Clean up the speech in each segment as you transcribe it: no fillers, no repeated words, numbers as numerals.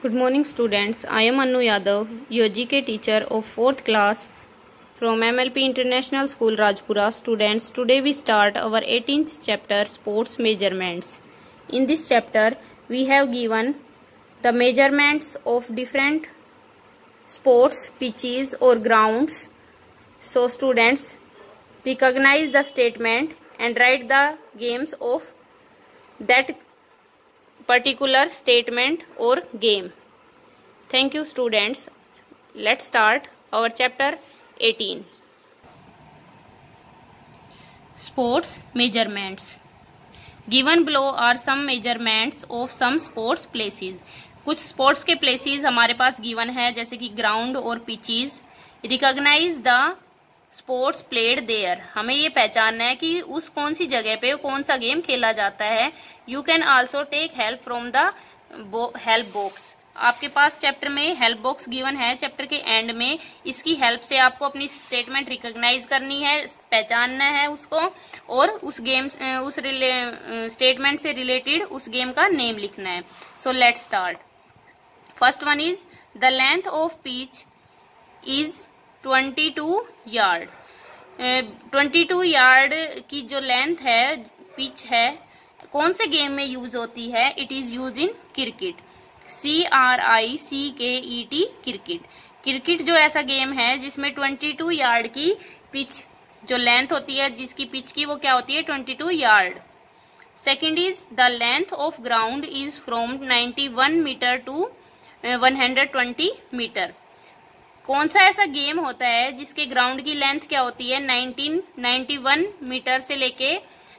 Good morning students, I am Anu Yadav, your GK teacher of 4th class from MLP International School Rajpura. Students, today we start our 18th chapter, Sports Measurements. In this chapter, we have given the measurements of different sports, pitches or grounds. So students, recognize the statement and write the games of that particular statement or game. Thank you students. Let's start our chapter 18. Sports measurements. Given below are some measurements of some sports places. कुछ sports के places हमारे पास given है, जैसे कि ground और pitches. Recognise the sports played there. हमें ये पहचानना है कि उस कौन सी जगह पे कौन सा गेम खेला जाता है. You can also take help from the help box. आपके पास चैप्टर में हेल्प बॉक्स गिवन है. चैप्टर के एंड में इसकी हेल्प से आपको अपनी स्टेटमेंट रिकॉग्नाइज करनी है, पहचानना है उसको, और उस गेम उस स्टेटमेंट से रिलेटेड उस गेम का नेम लिखना है. So let's start. First one is the length of pitch is 22 yard. 22 yard की जो लेंथ है, पिच है, कौन से गेम में यूज होती है? It is use in cricket. CRICKET cricket. Cricket जो ऐसा गेम है जिसमें 22 यार्ड की पिच जो लेंथ होती है, जिसकी पिच की वो क्या होती है? 22 yard. Second is the length of ground is from 91 metre to 120 metre. कौन सा ऐसा गेम होता है जिसके ग्राउंड की लेंथ क्या होती है? 91 मीटर से लेके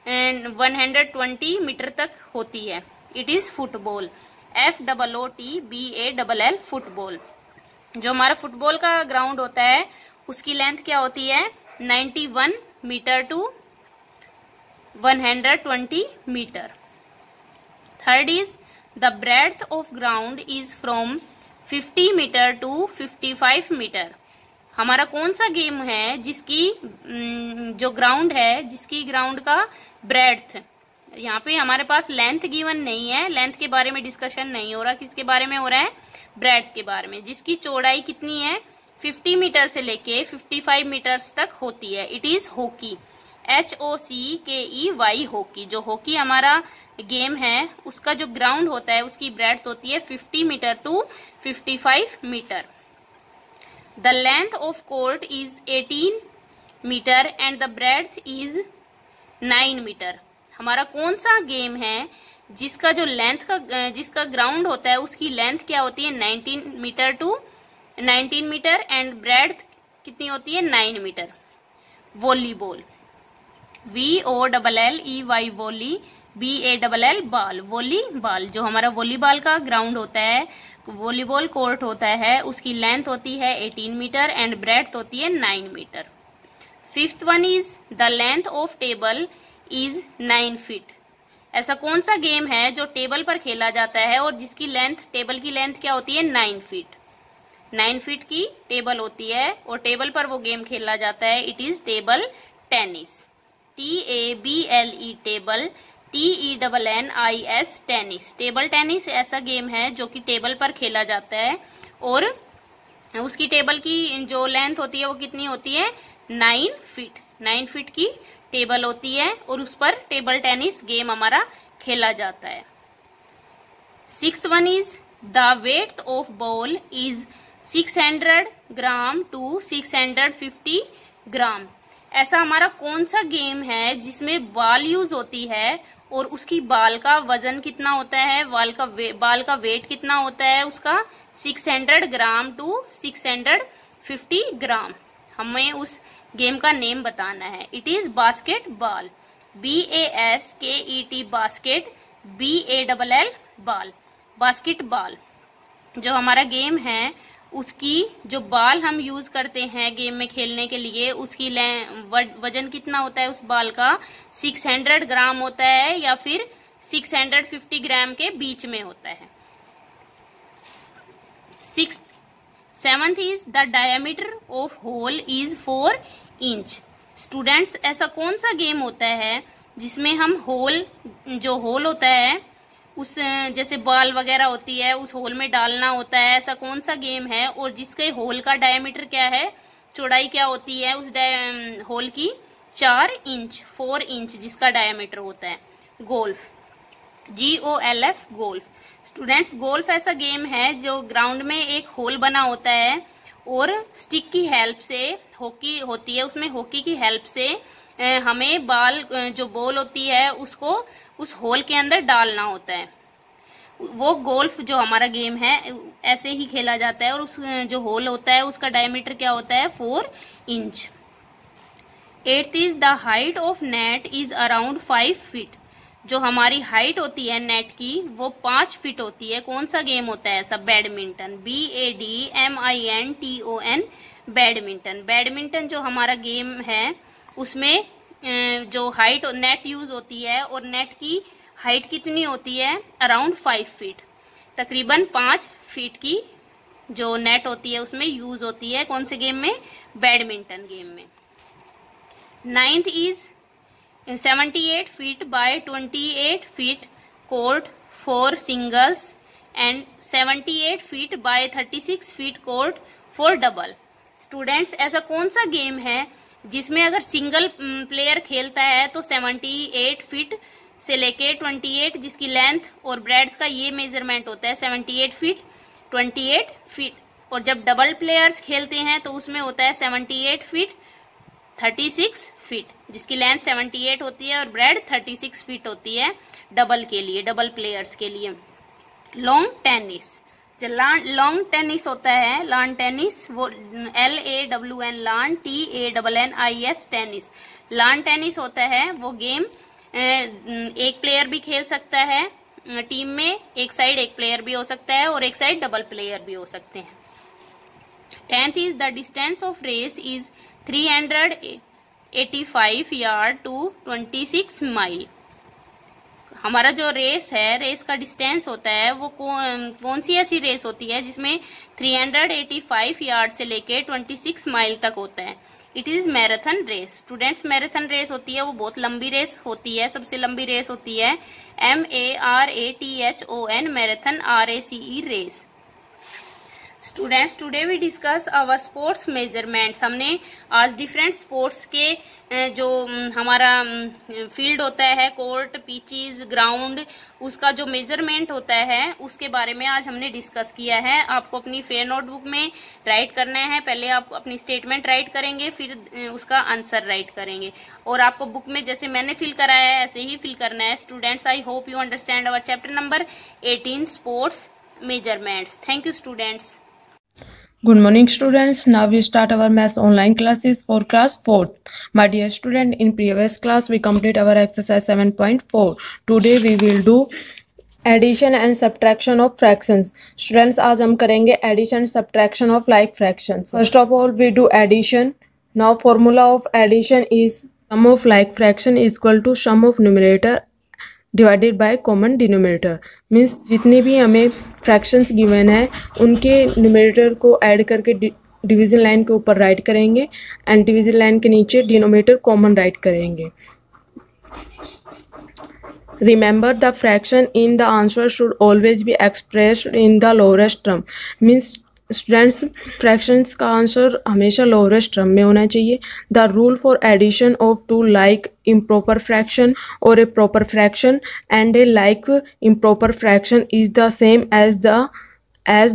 120 मीटर तक होती है. It is football. FOOTBALL football. जो हमारा फुटबॉल का ग्राउंड होता है उसकी लेंथ क्या होती है? 91 metre to 120 metre. Third is the breadth of ground is from 50 metre to 55 metre. हमारा कौन सा गेम है जिसकी जो ग्राउंड है, जिसकी ग्राउंड का ब्रेड्थ, यहाँ पे हमारे पास लेंथ गिवन नहीं है, लेंथ के बारे में डिस्कशन नहीं हो रहा. किसके बारे में हो रहा है? ब्रेड्थ के बारे में. जिसकी चौड़ाई कितनी है? 50 मीटर से लेके 55 मीटर्स तक होती है. It is hockey. HOCKEY hockey. जो हॉकी हमारा गेम है उसका जो ग्राउंड होता है उसकी ब्रेड्थ होती है 50 metre to 55 metre. The length of court is 18 metre and the breadth is 9 metre. हमारा कौन सा गेम है जिसका जो लेंथ का जिसका ग्राउंड होता है उसकी लेंथ क्या होती है? 19 metre to 19 metre and breadth कितनी होती है? 9 metre. Volleyball. VOLLEY volley. BALL ball. Volleyball. जो हमारा वॉलीबॉल का ग्राउंड होता है, वॉलीबॉल कोर्ट होता है, उसकी लेंथ होती है 18 मीटर एंड ब्रेड्थ होती है 9 metre. Fifth one is the length of table is 9 feet. ऐसा कौन सा गेम है जो टेबल पर खेला जाता है और जिसकी लेंथ, टेबल की लेंथ क्या होती है? 9 फीट. 9 फीट की टेबल होती है और टेबल पर वो गेम खेला जाता है. It is table tennis. TABLE table. TENNIS tennis. Table tennis ऐसा गेम है जो कि टेबल पर खेला जाता है और उसकी टेबल की जो लेंथ होती है वो कितनी होती है? 9 फीट. 9 फीट की टेबल होती है और उस पर टेबल टेनिस गेम हमारा खेला जाता है. Sixth one is the weight of ball is 600 gram to 650 gram. ऐसा हमारा कौन सा गेम है जिसमें बॉल यूज होती है और उसकी बॉल का वजन कितना होता है? बॉल का वेट कितना होता है उसका? 600 ग्राम टू 650 ग्राम. हमें उस गेम का नेम बताना है. It is basketball. BASKET basket. BALL ball. Basketball. जो हमारा गेम है उसकी जो बॉल हम यूज करते हैं गेम में खेलने के लिए, उसकी वजन कितना होता है उस बॉल का? 600 ग्राम होता है या फिर 650 ग्राम के बीच में होता है. Seventh is the diameter of hole is 4 inch. Students, ऐसा कौन सा गेम होता है जिसमें हम होल, जो होल होता है उस, जैसे बॉल वगैरह होती है उस होल में डालना होता है, ऐसा कौन सा गेम है और जिसके होल का डायमीटर क्या है, चौड़ाई क्या होती है उस होल की, 4 इंच, 4 इंच जिसका डायमीटर होता है। Golf, GOLF, golf. Students, golf ऐसा गेम है जो ग्राउंड में एक होल बना होता है और स्टिक की हेल्प से, हॉकी होती है उसमें, हॉकी की हेल्प से हमें बॉल, जो बॉल होती है उसको उस होल के अंदर डालना होता है। वो गोल्फ जो हमारा गेम है ऐसे ही खेला जाता है और उस जो होल होता है उसका डायमीटर क्या होता है, 4 inch. 8th is the height of net is around 5 feet. जो हमारी हाइट होती है नेट की वो 5 फीट होती है। कौन सा गेम होता है ऐसा, बैडमिंटन, BADMINTON, बैडमिंटन। बैडमिंटन जो हमारा गेम है उसमें जो हाइट नेट यूज होती है और नेट की हाइट कितनी होती है, अराउंड 5 फीट, तकरीबन 5 फीट की जो नेट होती है उसमें यूज होती है। कौन से गेम में, बैडमिंटन गेम में। 9th is 78 feet by 28 feet court for singles and 78 feet by 36 feet court for double। Students, ऐसा कौन सा गेम है जिसमें अगर सिंगल प्लेयर खेलता है तो 78 फीट से लेके 28, जिसकी लेंथ और ब्रेड्थ का ये मेजरमेंट होता है 78 फीट, 28 फीट, और जब डबल प्लेयर्स खेलते हैं तो उसमें होता है 78 फीट, 36 फीट, जिसकी लेंथ 78 होती है और ब्रेड 36 फीट होती है डबल के लिए, डबल प्लेयर्स के लिए। लॉन्ग टेनिस, जो लॉन्ग टेनिस होता है, लॉन टेनिस, वो LAWN, lawn TANNIS, tennis. Lawn tennis होता है वो गेम एक प्लेयर भी खेल सकता है टीम में, एक साइड एक प्लेयर भी हो सकता है और एक साइड डबल प्लेयर भी हो सकते हैं। 10th is the distance of race is 385 yard to 26 mile. हमारा जो रेस है, रेस का डिस्टेंस होता है वो कौन सी ऐसी रेस होती है जिसमें 385 यार्ड से लेके 26 माइल तक होता है। It is marathon race. Students, marathon race होती है वो बहुत लंबी रेस होती है, सबसे लंबी रेस होती है MARATHON, marathon, RACE, race. Students, today we discuss our sports measurements. हमने आज डिफरेंट स्पोर्ट्स के जो हमारा फील्ड होता है, कोर्ट, पिचेस, ग्राउंड, उसका जो मेजरमेंट होता है उसके बारे में आज हमने डिस्कस किया है। आपको अपनी फेयर नोटबुक में राइट करना है। पहले आप अपनी स्टेटमेंट राइट करेंगे, फिर उसका आंसर राइट करेंगे, और आपको बुक में जैसे मैंने फिल कराया है ऐसे ही फिल करना है। Students, I hope you understand our chapter number 18, sports measurements. Thank you, students. Good morning, students. Now we start our maths online classes for class 4. My dear student, in previous class we complete our exercise 7.4. Today we will do addition and subtraction of fractions. Students, आज हम करेंगे addition subtraction of like fractions. First of all, we do addition. Now formula of addition is sum of like fraction is equal to sum of numerator divided by common denominator. Means जितनी भी हमें fractions given है उनके numerator को add करके division line के ऊपर right करेंगे एंड डिवीजन लाइन के नीचे डिनोमिनेटर कॉमन राइट करेंगे। Remember the fraction in the answer should always be expressed in the lowest term. Means students, fractions का आंसर हमेशा लोअरेस्ट टर्म में होना चाहिए। The rule for addition of two like improper fraction or a proper fraction and a like improper fraction is the same as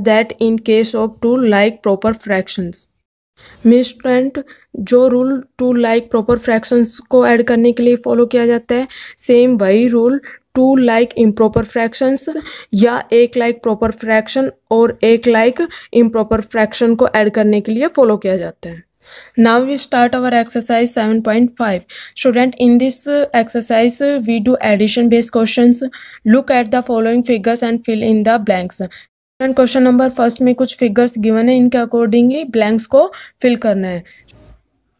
that in case of two like proper fractions। Means student, जो rule to like proper fractions को add करने के लिए follow किया जाता है, same वही rule to like improper fractions या एक लाइक प्रॉपर फ्रैक्शन और एक लाइक इम्प्रॉपर फ्रैक्शन को ऐड करने के लिए फॉलो किया जाता है। Now we start our exercise 7.5. Student, in this exercise we do addition based questions. Look at the following figures and fill in the blanks. Student, question number first में कुछ figures given है, इनके according ही blanks को fill करना है।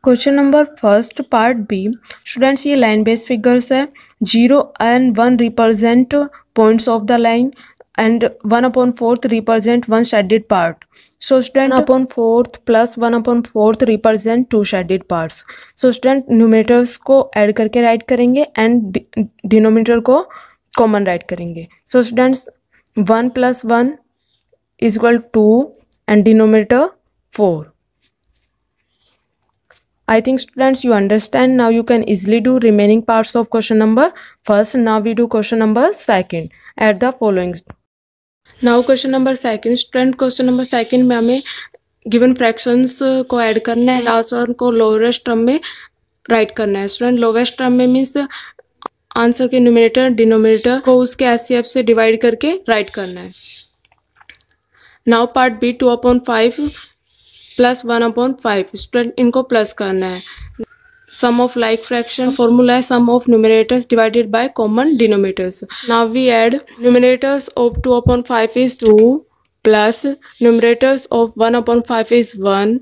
Question number first part B. Students, ये line based figures है। 0 and 1 represent points of the line. and 1/4 represent one shaded part. So student 1/4 plus 1/4 represent two shaded parts. So student numerators को add करके right करेंगे and denominator को common write करेंगे. So students 1 plus 1 is equal to 2 and denominator 4. I think students you understand. Now you can easily do remaining parts of question number first. Now we do question number second. Add the following. Now question number second. Student question number second में हमें given fractions को add करना है. Last one को lowest term में write करना है. Student lowest term में मीन्स आंसर के न्यूमरेटर डिनोमिनेटर को उसके एचसीएफ से डिवाइड करके राइट करना है. Now part B 2/5 plus 1/5. Student इनको प्लस करना है. Sum of like fraction formula है sum of numerators divided by common denominators. Now we add numerators of 2/5 is 2 plus numerators of 1/5 is 1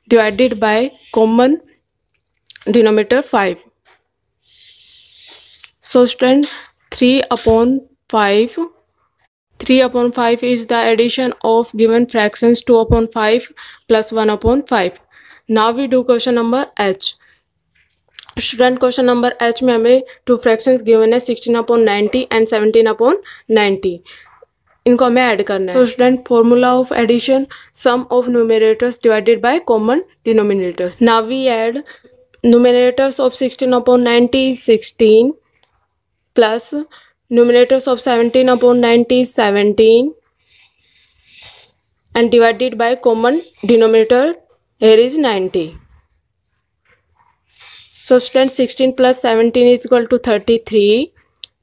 divided by common denominator 5. So student 3/5 is the addition of given fractions 2/5 plus 1/5. Now we do question number H. Student question number H में हमें two fractions given है 16/90 and 17/90. इनको हमें add करना है. So student formula of addition sum of numerators divided by common denominators. Now we add numerators of 16/90 is 16 plus numerators of 17/90 is 17 and divided by common denominator here is 90. So student 16 plus 17 is equal to 33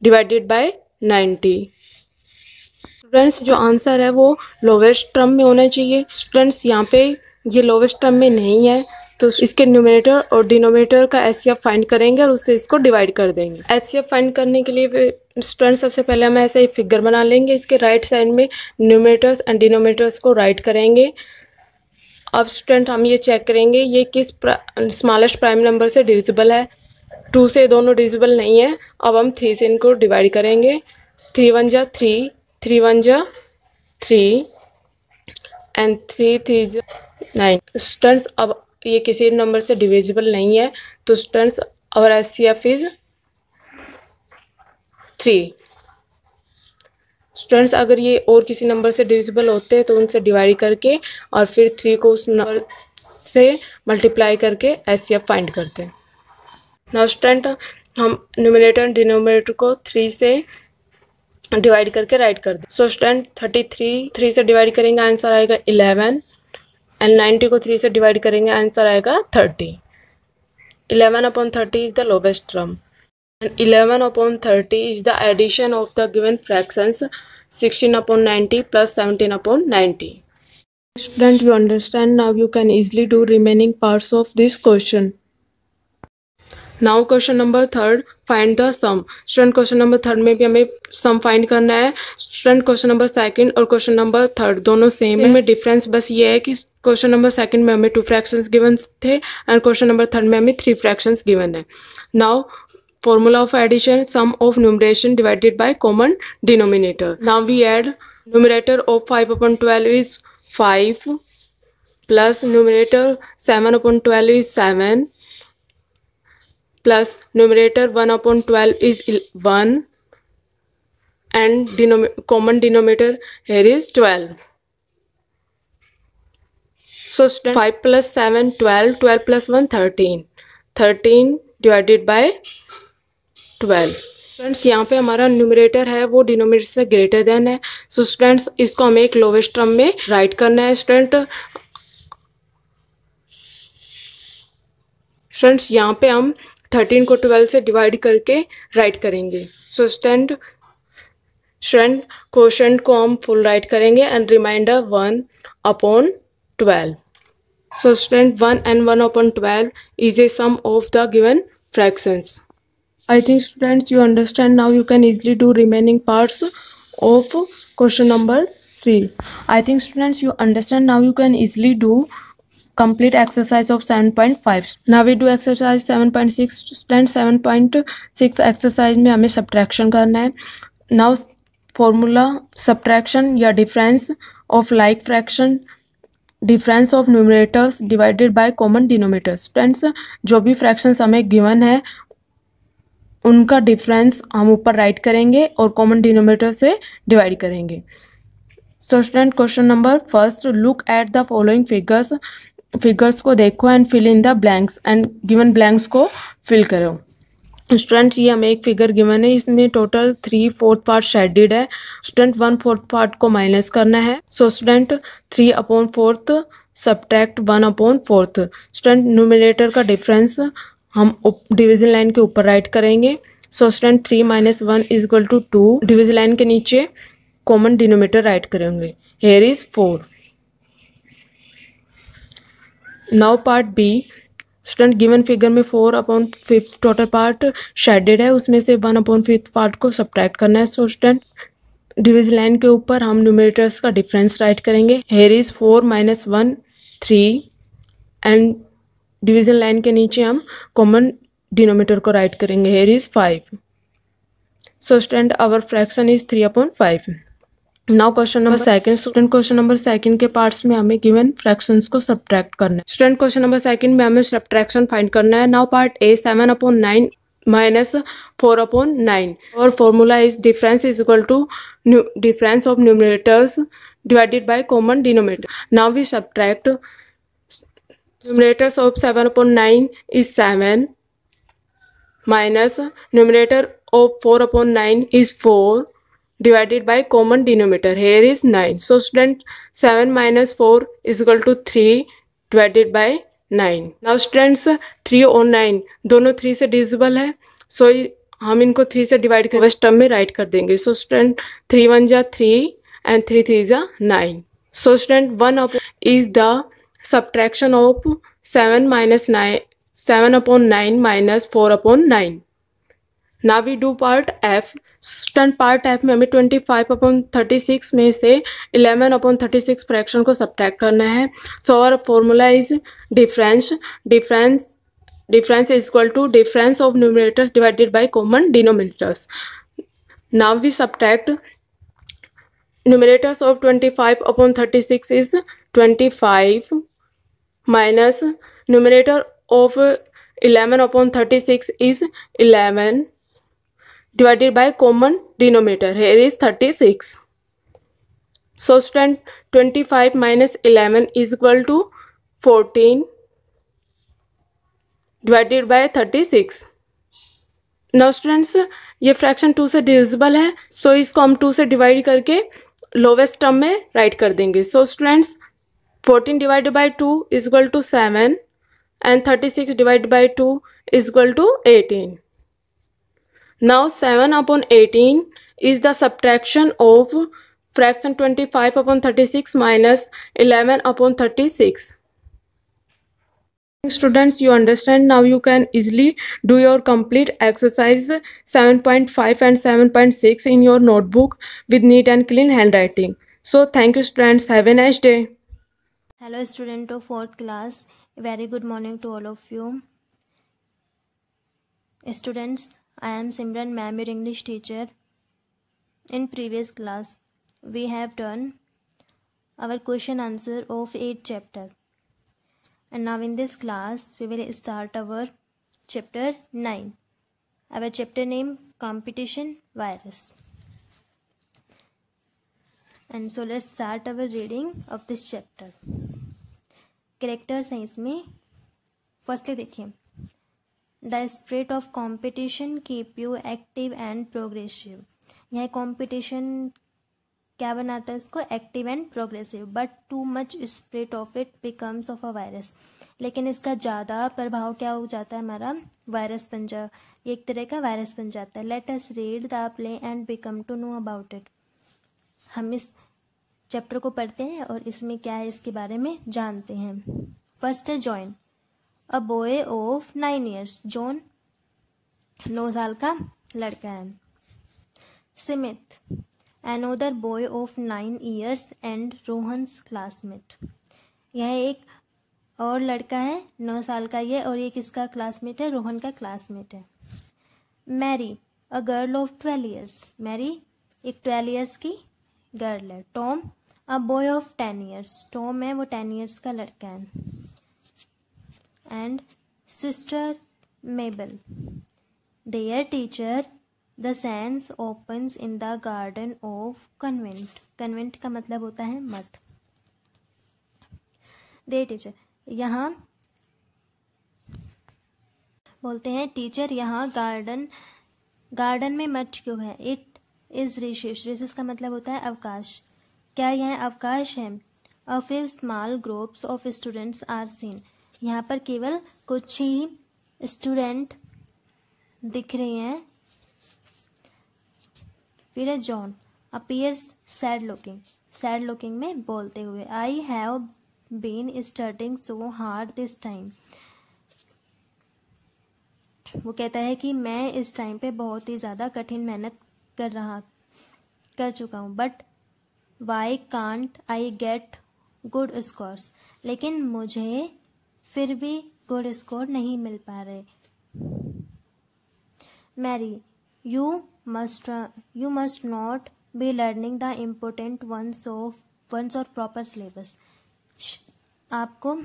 divided by 90. Students जो answer है वो lowest term में होना चाहिए. Students यहाँ पे ये lowest term में नहीं है तो इसके न्यूमरेटर और डिनोमिनेटर का एचसीएफ फाइंड करेंगे और उससे इसको डिवाइड कर देंगे. एचसीएफ फाइंड करने के लिए स्टूडेंट सबसे पहले हम ऐसा ही फिगर बना लेंगे. इसके राइट साइड में न्यूमरेटर्स एंड डिनोमिनेटर्स को राइट करेंगे. अब स्टूडेंट हम ये चेक करेंगे ये किस स्मॉलेस्ट प्राइम नंबर से डिविजिबल है. 2 से दोनों डिविजिबल नहीं है. अब हम 3 से इनको डिवाइड करेंगे. 3 1 जा 3 3 1 जा 3 एंड 3 3 जा 9. स्टूडेंट्स अब ये किसी नंबर से डिविजिबल नहीं है तो students our HCF is 3. Students अगर ये और किसी नंबर से डिविजिबल होते हैं तो उनसे डिवाइड करके और फिर 3 को उस नंबर से मल्टीप्लाई करके एचसीएफ फाइंड करते हैं. नाउ स्टूडेंट हम न्यूमरेटर एंड डिनोमिनेटर को 3 से डिवाइड करके राइट कर दें. सो स्टूडेंट 33 3 से डिवाइड करेंगे आंसर आएगा 11 एंड 90 को 3 से डिवाइड करेंगे आंसर आएगा 30. 11/30 is the lowest term and 11/30 is the addition of the given fractions 16/90 plus 17/90. Student you understand. Now you can easily do remaining parts of this question. Now question number 3 find the sum. Student question number 3 में भी हमें sum find करना है. Student question number 2 और question number 3 दोनों same है. इनमें difference बस ये है कि question number 2 में हमें 2 fractions given थे and question number 3 में हमें 3 fractions given है. Now formula of addition sum of numeration divided by common denominator. Now we add numerator of 5/12 is 5 plus numerator 7/12 is 7 plus numerator 1/12 is 1 and common denominator here is 12. So student 5 plus 7 12 12 plus 1 13 13 divided by 12. Students यहाँ पे हमारा numerator है वो denominator से greater than है. So students इसको हमें एक लोवेस्ट टर्म में राइट करना है. स्टूडेंट्स यहाँ पे हम 13 को 12 से डिवाइड करके राइट करेंगे. सो स्टूडेंट क्वोशंट को हम फुल राइट करेंगे and remainder 1/12. So student 1 and 1/12 is a sum of the given fractions. I think students you understand. Now you can easily do remaining parts of question number 3. I think students you understand. Now you can easily do complete exercise of 7.5. Now we do exercise 7.6. Students 7.6 exercise में हमें subtraction करना है. Now formula subtraction या difference of like fraction, difference of numerators divided by common denominators. Students, जो भी fractions हमें given है उनका डिफरेंस हम ऊपर राइट करेंगे और कॉमन डिनोमिनेटर से डिवाइड करेंगे। So student, question number first, look at the following figures. Figures को देखो and fill in the blanks and given blanks को फिल करो। स्टूडेंट्स, ये हमें एक फिगर गिवन है, इसमें टोटल 3/4 पार्ट शेडेड है। स्टूडेंट 1/4 पार्ट को माइनस करना है। So student 3/4 subtract 1/4। Student, numerator का डिफरेंस हम डिवीजन लाइन के ऊपर राइट करेंगे। So student 3 - 1 = 2। डिवीजन लाइन के नीचे कॉमन डिनोमिनेटर राइट करेंगे। Here is 4। Now part B. Student, given figure में 4/5 टोटल पार्ट शेडेड है, उसमें से 1/5 पार्ट को सब्ट्रैक्ट करना है। सो स्टूडेंट, डिवीजन लाइन के ऊपर हम न्यूमरेटर्स का डिफरेंस राइट करेंगे। Here is 4 - 1 3 and division line के नीचे हम कॉमन डिनोमिनेटर को राइट करेंगे। Here is 5। So student, our fraction is 3/5। Now question number second. Student, question number second के पार्ट्स में हमें गिवन फ्रैक्शंस को सब्ट्रैक्ट करना है। स्टूडेंट, क्वेश्चन नंबर सेकंड में हमें सब्ट्रैक्शन फाइंड करना है। नाउ पार्ट ए, 7/9 - 4/9 और formula is difference is equal to difference of numerators divided by common denominator. Now we subtract numerators of 7/9 is 7 minus numerator of 4/9 is 4 divided by common denominator. Here is 9. So student, 7 - 4 is equal to 3 divided by 9. Now students, 3 और 9 दोनों 3 से divisible है, सो हम इनको 3 से divide कर first term में right कर देंगे। So student 3 × 1 = 3 and 3 × 3 = 9. So student, 1 is the subtraction of 7/9 minus 4/9. Now we do part F. Student, part F में हमें 25/36 में से 11/36 फ्रैक्शन को सब्ट्रैक्ट करना है। So our formula is difference is equal to difference of numerators divided by common denominators. Now we subtract numerators of 25/36 is 25 minus numerator of 11/36 is 11 divided by common denominator. Here is 36. So student, 25 minus 11 is equal to 14 divided by 36. Now students, ये fraction 2 से divisible है, सो इसको हम 2 से divide करके lowest term में right कर देंगे। So students, 14 divided by 2 is equal to 7 and 36 divided by 2 is equal to 18. Now 7/18 is the subtraction of fraction 25/36 minus 11/36. Students, you understand now. You can easily do your complete exercise 7.5 and 7.6 in your notebook with neat and clean handwriting. So thank you students, have a nice day. Hello student of 4th class, very good morning to all of you. Students, I am Simran ma'am, your English teacher. In previous class we have done our question answer of 8th chapter. And now in this class we will start our chapter 9. Our chapter name competition virus. And so let's start our reading of this chapter. Characters हैं इसमें. Firstly देखिए, the spirit of competition keep you active and progressive. यह competition क्या बनाता है इसको? Active and progressive. But too much spread of it becomes of a virus. लेकिन इसका ज़्यादा प्रभाव क्या हो जाता है? हमारा वायरस बन जा, ये एक तरह का वायरस बन जाता है. Let us read the play and become to know about it. हम इस चैप्टर को पढ़ते हैं और इसमें क्या है इसके बारे में जानते हैं. फर्स्ट है John, a boy of 9 years. John 9 साल का लड़का है. सिमित, another boy of 9 years and Rohan's classmate. यह एक और लड़का है 9 साल का ये, और ये किसका क्लासमेट है? रोहन का क्लासमेट है. Mary, a girl of 12 years. Mary एक 12 ईयर्स की गर्ल है। Tom a boy of 10 years, Tom है वो 10 ईयर्स का लड़का है। And sister Mabel, their teacher the scene opens in the garden of convent. Convent का मतलब होता है मठ। दे टीचर, यहाँ बोलते हैं टीचर यहाँ गार्डन में मठ क्यों है। इट इज रिसेस, रिसेस का मतलब होता है अवकाश। क्या यह अवकाश है। A few small groups of students are seen, यहाँ पर केवल कुछ ही स्टूडेंट दिख रहे हैं। फिर है John appears sad looking, sad looking में बोलते हुए। I have been studying so hard this time, वो कहता है कि मैं इस टाइम पे बहुत ही ज़्यादा कठिन मेहनत कर चुका हूँ। But why can't I get good scores, लेकिन मुझे फिर भी गुड स्कोर नहीं मिल पा रहे। Mary, you must not be learning the important ones or proper syllabus, आपको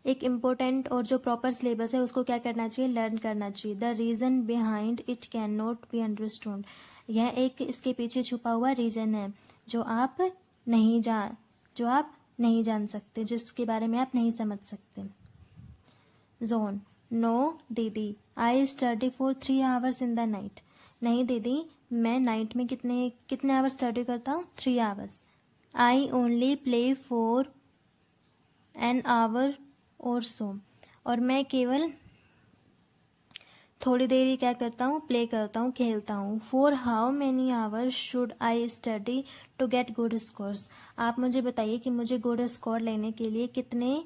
एक इम्पोर्टेंट और जो प्रॉपर सिलेबस है उसको क्या करना चाहिए, लर्न करना चाहिए। The reason behind it can not be understood, यह एक इसके पीछे छुपा हुआ रीज़न है जो आप नहीं जान सकते, जिसके बारे में आप नहीं समझ सकते। जोन, नो दीदी, I study for 3 hours in the night, नहीं दीदी मैं नाइट में कितने आवर स्टडी करता हूँ, 3 hours। I only play for an hour और सो, और मैं केवल थोड़ी देर ही क्या करता हूँ, प्ले करता हूँ, खेलता हूँ। For how many hours should I study to get good scores, आप मुझे बताइए कि मुझे गुड स्कोर लेने के लिए कितने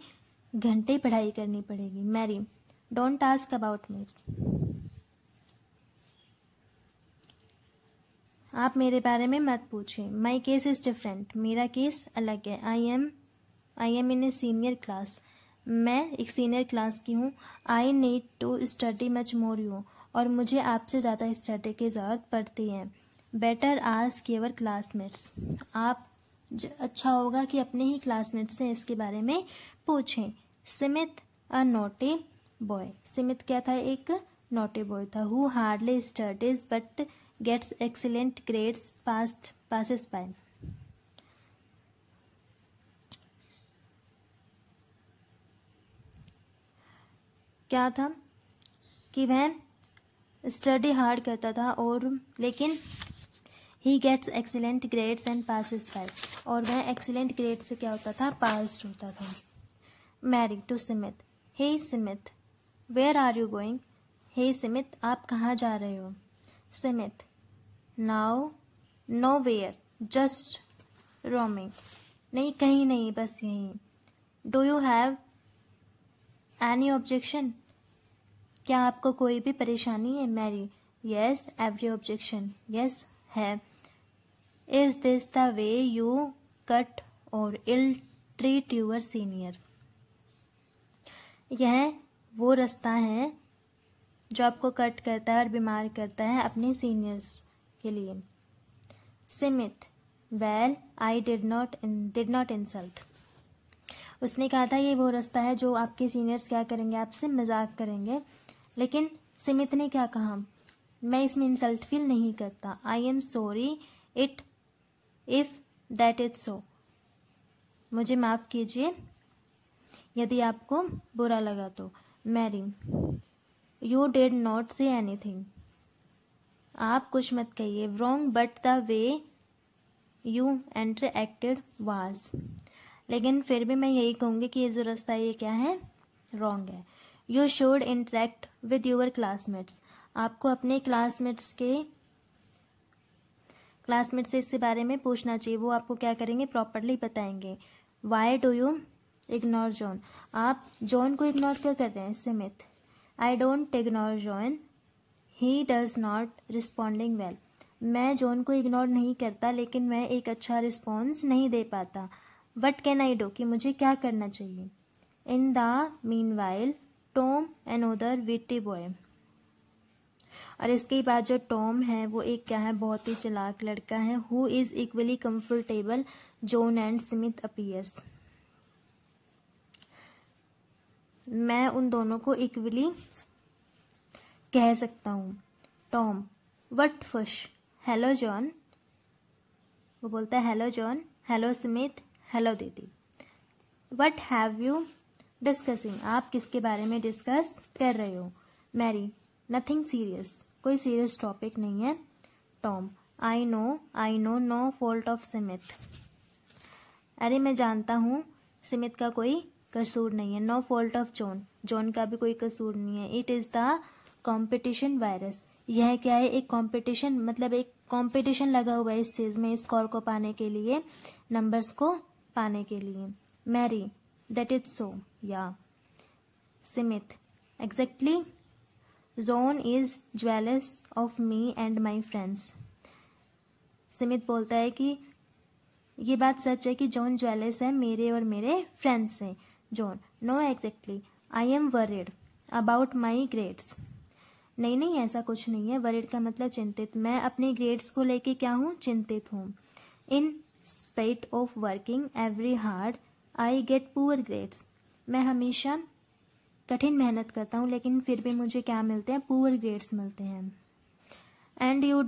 घंटे पढ़ाई करनी पड़ेगी। Mary, don't ask about me, आप मेरे बारे में मत पूछें। माई केस इज डिफरेंट, मेरा केस अलग है। I am in a senior class, मैं एक सीनियर क्लास की हूँ। I need to study much more you, और मुझे आपसे ज़्यादा स्टडी की ज़रूरत पड़ती है। बेटर आस्क योर क्लासमेट्स, आप अच्छा होगा कि अपने ही क्लासमेट से इसके बारे में पूछें। Smith a naughty boy, Smith क्या था, एक नोटी बॉय था। Who hardly studies but gets excellent grades passes by, क्या था कि वह स्टडी हार्ड करता था और लेकिन he gets excellent grades and passes by, और वह एक्सीलेंट ग्रेड से क्या होता था, पास्ड होता था। Mary to Smith, hey Smith where are you going, hey Smith आप कहाँ जा रहे हो। Smith, now no where just roaming, नहीं कहीं नहीं बस यहीं। Do you have any objection, क्या आपको कोई भी परेशानी है। Mary, yes every objection, yes है। Is this the way you cut और इल ट्रीट यूर सीनियर, यह वो रास्ता है जो आपको कट करता है और बीमार करता है अपने सीनियर्स के लिए। Smith, well I did not insult, उसने कहा था ये वो रास्ता है जो आपके सीनियर्स क्या करेंगे, आपसे मजाक करेंगे। लेकिन स्मिथ ने क्या कहा, मैं इसमें इंसल्ट फील नहीं करता। I am sorry it if that is so, मुझे माफ़ कीजिए यदि आपको बुरा लगा तो। Mary, you did not say anything, आप कुछ मत कहिए। Wrong but the way you interacted was, लेकिन फिर भी मैं यही कहूँगी कि ये जो रास्ता है ये क्या है, रॉन्ग है। You should interact with your classmates, आपको अपने क्लासमेट्स से इसके बारे में पूछना चाहिए, वो आपको क्या करेंगे, प्रॉपरली बताएंगे। Why do you ignore John, आप जॉन को इग्नोर क्यों कर रहे हैं। Smith, I don't ignore John, he does not responding well, मैं जॉन को इग्नोर नहीं करता लेकिन मैं एक अच्छा रिस्पॉन्स नहीं दे पाता। वट कैन आई डू, कि मुझे क्या करना चाहिए। In the mean while Tom another witty boy, और इसके बाद जो टॉम है वो एक क्या है, बहुत ही चालाक लड़का है। Who is equally comfortable John and Smith appears. मैं उन दोनों को इक्वली कह सकता हूँ। Tom, what fuss, hello John. वो बोलता है hello John, hello Smith, hello didi. What have you discussing, आप किसके बारे में डिस्कस कर रहे हो। मैरी, नथिंग सीरियस, कोई सीरियस टॉपिक नहीं है। Tom, I know no fault of Smith, अरे मैं जानता हूँ स्मिथ का कोई कसूर नहीं है। No fault of John, John का भी कोई कसूर नहीं है। It is the competition virus, यह क्या है, एक कंपटीशन, मतलब एक कंपटीशन लगा हुआ है इस चीज़ में, स्कोर को पाने के लिए, नंबर्स को पाने के लिए। मैरी, दैट इज सो, या। Smith, exactly, John is jealous of me and my friends. Smith बोलता है कि ये बात सच है कि जॉन जेलस है मेरे और मेरे फ्रेंड्स से। John, know exactly, I am worried about my grades. नहीं, ऐसा कुछ नहीं है। वरीड का मतलब चिंतित, मैं अपने ग्रेड्स को लेके क्या हूँ, चिंतित हूँ। In spite of working every hard I get poor grades, मैं हमेशा कठिन मेहनत करता हूँ लेकिन फिर भी मुझे क्या मिलते हैं, पुअर ग्रेड्स मिलते हैं। And you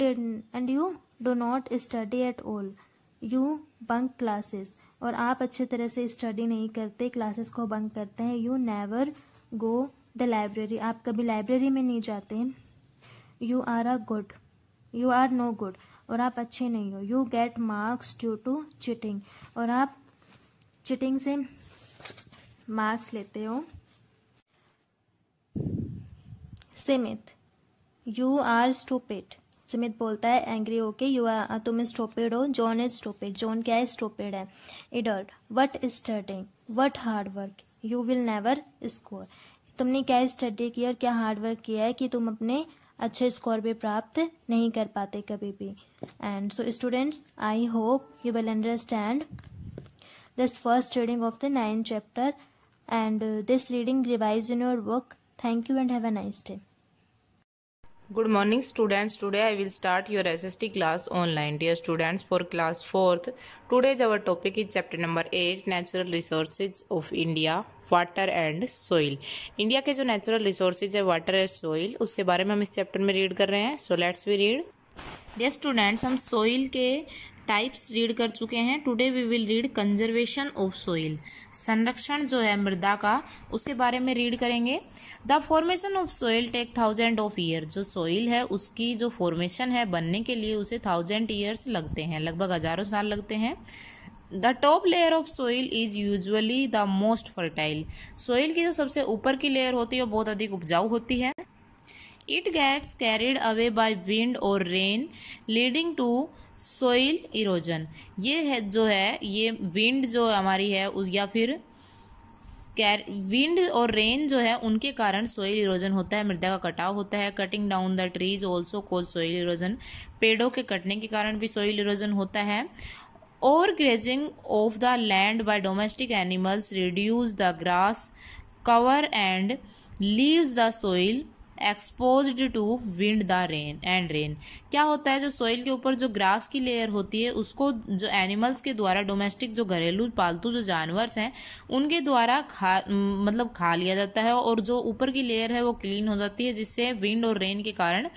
do not study at all, you bunk classes, और आप अच्छे तरह से स्टडी नहीं करते, क्लासेस को बंक करते हैं। You never go the library, आप कभी लाइब्रेरी में नहीं जाते। यू आर नो गुड, और आप अच्छे नहीं हो। You get marks due to cheating, और आप चीटिंग से मार्क्स लेते हो। Smith, you are stupid, Smith बोलता है एंग्री होके, तुम स्टूपिड हो। जॉन इज स्टूपिड, जॉन क्या है, स्टूपिड है। Adult, what studying, what hard work, you will never score, तुमने क्या स्टडी किया और क्या हार्ड वर्क किया है कि तुम अपने अच्छे स्कोर भी प्राप्त नहीं कर पाते कभी भी। And so students, I hope you will understand this first reading of the 9th chapter, and this reading revised in your book. Thank you and have a nice day. Good morning students. Today I will start your SST class online. Dear students, for class 4th, today's our topic is chapter number 8, Natural Resources of India, Water and Soil. India के जो natural resources है water and soil, उसके बारे में हम इस chapter में read कर रहे हैं। So let's we read. Dear students, हम सोइल के टाइप्स रीड कर चुके हैं। Today we will read conservation of soil, संरक्षण जो है मृदा का, उसके बारे में रीड करेंगे। The formation of soil take 1000 of year, जो सोइल है उसकी जो फॉर्मेशन है बनने के लिए उसे 1000 ईयर्स लगते हैं, लगभग हजारों साल लगते हैं। The top layer of soil is usually the most fertile, soil की जो सबसे ऊपर की लेयर होती है वो बहुत अधिक उपजाऊ होती है। It gets carried away by wind और rain leading to soil erosion, ये है जो है ये विंड जो हमारी है उस या फिर विंड और रेन जो है उनके कारण सोइल इरोजन होता है, मृदा का कटाव होता है। Cutting down the trees also cause soil erosion, पेड़ों के कटने के कारण भी सोइल इरोजन होता है। और grazing of the land by domestic animals reduce the grass cover and leaves the soil exposed to wind the rain. क्या होता है, जो सोइल के ऊपर जो ग्रास की लेयर होती है उसको जो एनिमल्स के द्वारा, डोमेस्टिक जो घरेलू पालतू जो जानवर हैं उनके द्वारा खा लिया जाता है, और जो ऊपर की लेयर है वो क्लीन हो जाती है, जिससे विंड और रेन के कारण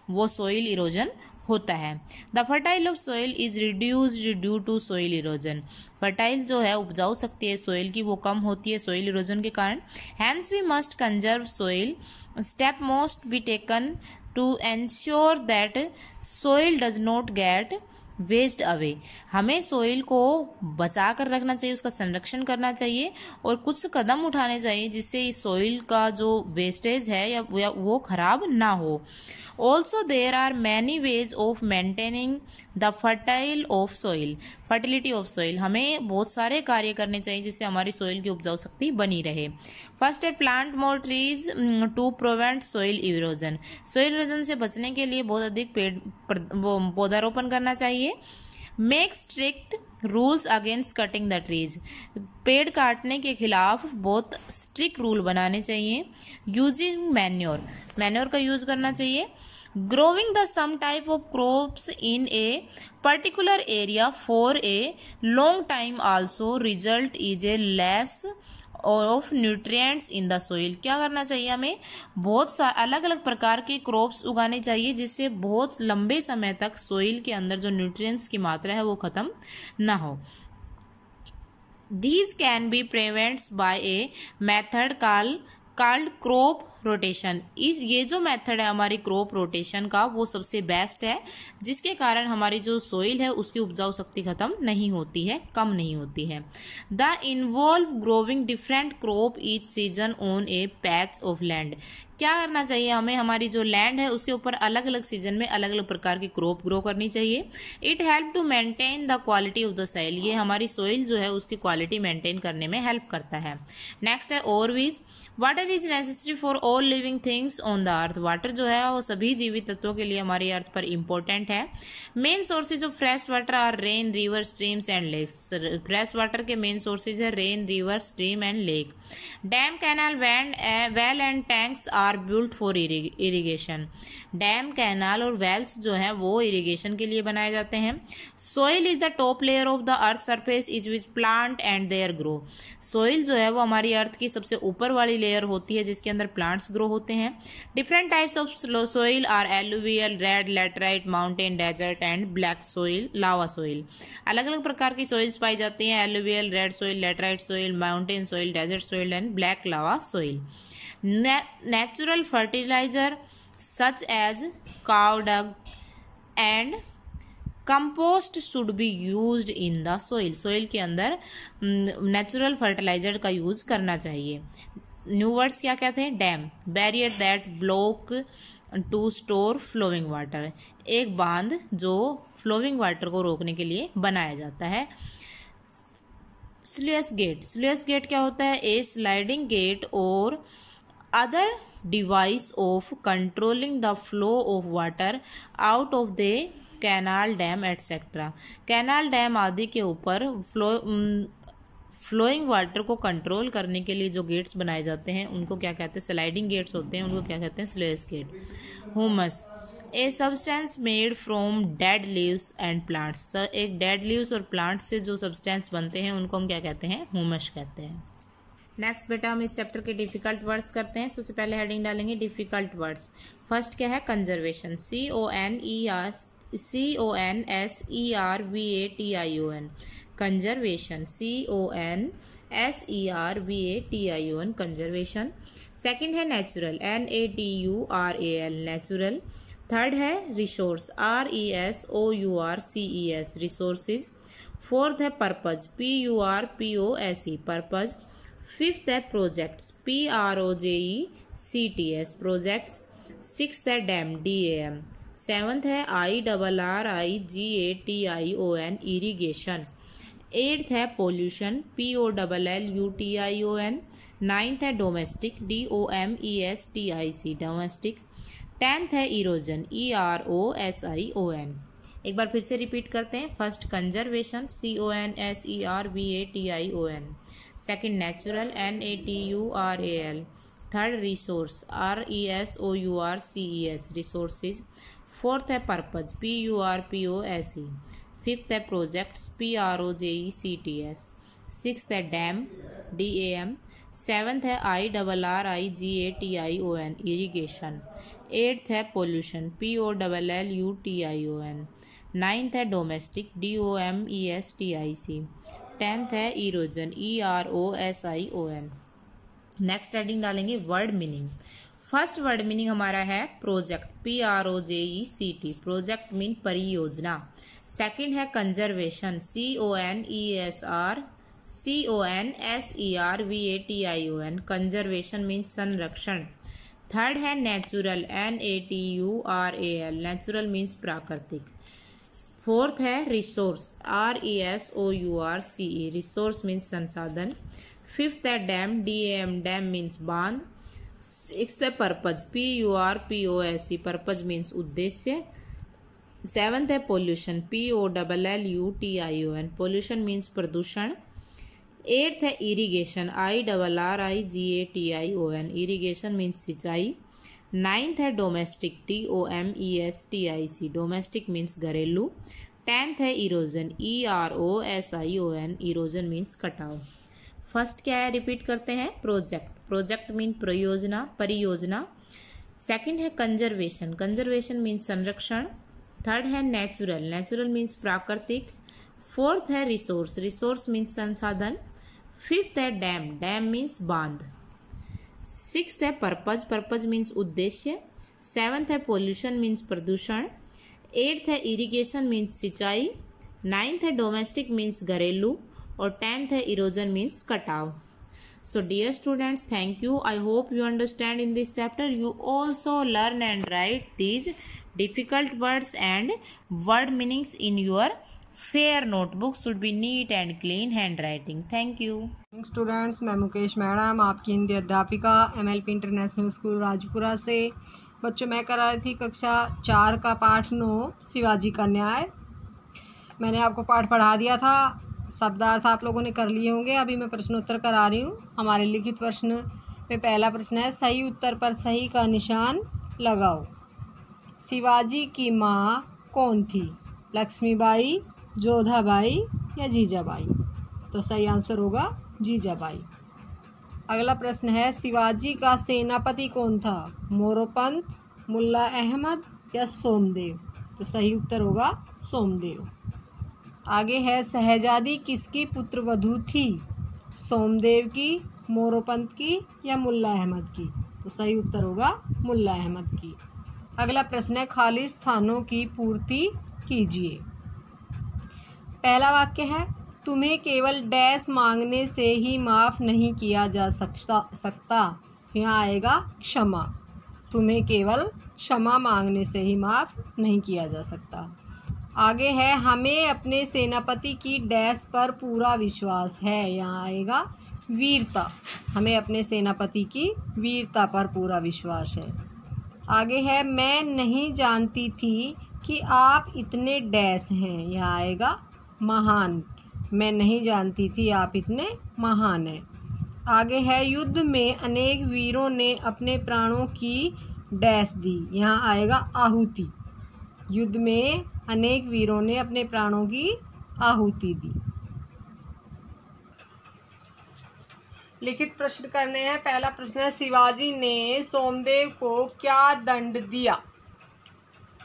वो सोइल इरोजन होता है। The fertile of soil is reduced due to soil erosion, fertile जो है उपजाऊ शक्ति है सोइल की वो कम होती है सोइल इरोजन के कारण। Hence we must conserve soil, step must be taken to ensure that soil does not get waste away, हमें सोइल को बचा कर रखना चाहिए, उसका संरक्षण करना चाहिए और कुछ कदम उठाने चाहिए जिससे इस सोइल का जो वेस्टेज है या वो खराब ना हो। Also there are many ways of maintaining the fertility of soil, हमें बहुत सारे कार्य करने चाहिए जिससे हमारी सोइल की उपजाऊ शक्ति बनी रहे। फर्स्ट है plant more trees to prevent soil erosion, soil erosion से बचने के लिए बहुत अधिक पौधारोपण करना चाहिए। Make strict rules against cutting the trees, पेड़ काटने के खिलाफ बहुत स्ट्रिक्ट रूल बनाने चाहिए। यूजिंग मैन्योर का यूज करना चाहिए। Growing the some type of crops in a particular area for a long time also result is a less of nutrients in the soil. क्या करना चाहिए, हमें बहुत अलग अलग प्रकार के क्रॉप्स उगाने चाहिए जिससे बहुत लंबे समय तक सोइल के अंदर जो न्यूट्रिएंट्स की मात्रा है वो खत्म ना हो। These can be prevented by a method called crop rotation. इस ये जो मेथड है हमारी क्रॉप रोटेशन का वो सबसे बेस्ट है, जिसके कारण हमारी जो सोइल है उसकी उपजाऊ शक्ति खत्म नहीं होती है, कम नहीं होती है। The involve growing different crop each season on A patch of land. क्या करना चाहिए हमें, हमारी जो लैंड है उसके ऊपर अलग अलग सीजन में अलग अलग प्रकार की क्रॉप ग्रो करनी चाहिए। It help to maintain the quality of the soil. ये हमारी सोइल जो है उसकी क्वालिटी मेंटेन करने में हेल्प करता है। नेक्स्ट है ओवरवीज। Water is necessary for all living things on the earth. Water जो है वो सभी जीवित तत्वों के लिए हमारी अर्थ पर इंपॉर्टेंट है। Main sources of fresh water are rain, river, streams and lakes. Fresh water के मेन सोर्सेज है rain, river, stream and lake. Dam, canal, well and tanks are built for irrigation. Dam, canal और wells जो है वो irrigation के लिए बनाए जाते हैं। Soil is the top layer of the earth surface is which plant and there grow. Soil जो है वो हमारी अर्थ की सबसे ऊपर वाली लेयर होती है जिसके अंदर प्लांट्स ग्रो होते हैं। Different types of soil are alluvial, red, laterite, mountain, desert and black soil, lava soil. अलग अलग प्रकार की सोइल्स पाई जाती हैं, alluvial, red soil, laterite soil, mountain soil, desert soil and black lava soil. Natural fertilizer such as cow dung and compost should be used in the soil। Soil के अंदर natural fertiliser का use करना चाहिए। New words क्या कहते हैं, dam, barrier that block to store flowing water. एक बांध जो फ्लोइंग वाटर को रोकने के लिए बनाया जाता है। स्लुइस गेट, स्लुइस गेट क्या होता है, ए स्लाइडिंग गेट और other device of controlling the flow of water out of the canal, dam etc। Canal, dam आदि के ऊपर फ्लोइंग वाटर को कंट्रोल करने के लिए जो गेट्स बनाए जाते हैं उनको क्या कहते हैं, स्लाइडिंग गेट्स होते हैं, उनको क्या कहते हैं, sluice gate. Humus, a substance made from dead leaves and plants. एक डेड लीव्स और प्लांट्स से जो सब्सटेंस बनते हैं उनको हम क्या कहते हैं, ह्यूमस कहते हैं। नेक्स्ट बेटा हम इस चैप्टर के डिफिकल्ट वर्ड्स करते हैं। सबसे पहले हेडिंग डालेंगे डिफिकल्ट वर्ड्स। फर्स्ट क्या है, conservation, CONSERVATION, conservation, CONSERVATION, conservation. Second है नेचुरल, NATURAL, नेचुरल। थर्ड है रिसोर्स, RESOURCES, रिसोर्सेज। फोर्थ है पर्पज, PURPOSE, पर्पज। फिफ्थ है प्रोजेक्ट्स, PROJECTS, प्रोजेक्ट्स। सिक्स्थ है डैम, DAM। सेवन्थ है IRRIGATION, इरीगेशन। एट्थ है pollution, POLLUTION। Ninth है domestic, DOMESTIC, domestic. Tenth है erosion, EROSION। एक बार फिर से रिपीट करते हैं। First conservation, CONSERVATION। Second natural, NATURAL। Third resource, RESOURCES, resources. Fourth है पर्पज, PURPOSE। फिफ्थ है प्रोजेक्ट्स, PROJECTS। सिक्स्थ है डैम, DAM। सेवन्थ है IRRIGATION, इरीगेशन। एट्थ है पोल्यूशन, POLLUTION। नाइन्थ है डोमेस्टिक, DOMESTIC। टेंथ है इरोजन, EROSION। नेक्स्ट हेडिंग डालेंगे word meaning. First word meaning हमारा है प्रोजेक्ट, PROJECT, प्रोजेक्ट मीन परियोजना। सेकंड है कंजर्वेशन, CONSERVATION, कंजर्वेशन मीन संरक्षण। थर्ड है नेचुरल, NATURAL, नेचुरल मीन्स प्राकृतिक। फोर्थ है रिसोर्स, RESOURCE, रिसोर्स मीन्स संसाधन। फिफ्थ है डैम, DAM, डैम मीन्स बांध। सिक्स्थ है पर्पज, PURPOSE, पर्पज मीन्स उद्देश्य। सेवन्थ है पोल्यूशन, POLLUTION, पोल्यूशन मीन्स प्रदूषण। एट्थ है इरीगेशन, IRRIGATION, इरीगेशन मीन्स सिंचाई। नाइन्थ है डोमेस्टिक, DOMESTIC, डोमेस्टिक मीन्स घरेलू। 10th है इरोजन, EROSION, इरोजन मीन्स कटाव। फर्स्ट क्या है, रिपीट करते हैं, प्रोजेक्ट, प्रोजेक्ट मीन प्रयोजना, परियोजना। सेकंड है कंजर्वेशन, कंजर्वेशन मीन्स संरक्षण। थर्ड है नेचुरल, नेचुरल मीन्स प्राकृतिक। फोर्थ है रिसोर्स, रिसोर्स मीन्स संसाधन। फिफ्थ है डैम, डैम मीन्स बांध। सिक्स्थ है पर्पज, पर्पज मीन्स उद्देश्य। सेवंथ है पोल्यूशन मीन्स प्रदूषण। एट्थ है इरिगेशन मीन्स सिंचाई। नाइन्थ है डोमेस्टिक मीन्स घरेलू और 10th है इरोजन मीन्स कटाव। So dear students, thank you. I hope you understand in this chapter. You also learn and write these difficult words and word meanings in your fair notebook. Should be neat and clean handwriting. Thank you. Students, मैं Mukesh madam, आपकी हिंदी अध्यापिका, MLP international school Rajpura से। बच्चों, मैं करा रही थी कक्षा 4 का पाठ 9 शिवाजी का न्याय। मैंने आपको पाठ पढ़ा दिया था, शब्दार्थ आप लोगों ने कर लिए होंगे। अभी मैं प्रश्नोत्तर करा रही हूँ। हमारे लिखित प्रश्न में पहला प्रश्न है, सही उत्तर पर सही का निशान लगाओ। शिवाजी की माँ कौन थी, लक्ष्मीबाई, जोधाबाई या जीजाबाई? तो सही आंसर होगा जीजाबाई। अगला प्रश्न है, शिवाजी का सेनापति कौन था, मोरोपंत, मुल्ला अहमद या सोमदेव? तो सही उत्तर होगा सोमदेव। आगे है, शहजादी किसकी पुत्रवधू थी, सोमदेव की, मोरोपंत की या मुल्ला अहमद की? तो सही उत्तर होगा मुल्ला अहमद की। अगला प्रश्न है, खाली स्थानों की पूर्ति कीजिए। पहला वाक्य है, तुम्हें केवल डैश मांगने से ही माफ़ नहीं किया जा सकता। यहाँ आएगा क्षमा, तुम्हें केवल क्षमा मांगने से ही माफ़ नहीं किया जा सकता। आगे है, हमें अपने सेनापति की डैश पर पूरा विश्वास है। यहाँ आएगा वीरता, हमें अपने सेनापति की वीरता पर पूरा विश्वास है। आगे है, मैं नहीं जानती थी कि आप इतने डैश हैं। यहाँ आएगा महान, मैं नहीं जानती थी आप इतने महान हैं। आगे है, युद्ध में अनेक वीरों ने अपने प्राणों की डैश दी। यहाँ आएगा आहुति, युद्ध में अनेक वीरों ने अपने प्राणों की आहुति दी। लिखित प्रश्न करने हैं। पहला प्रश्न है, शिवाजी ने सोमदेव को क्या दंड दिया?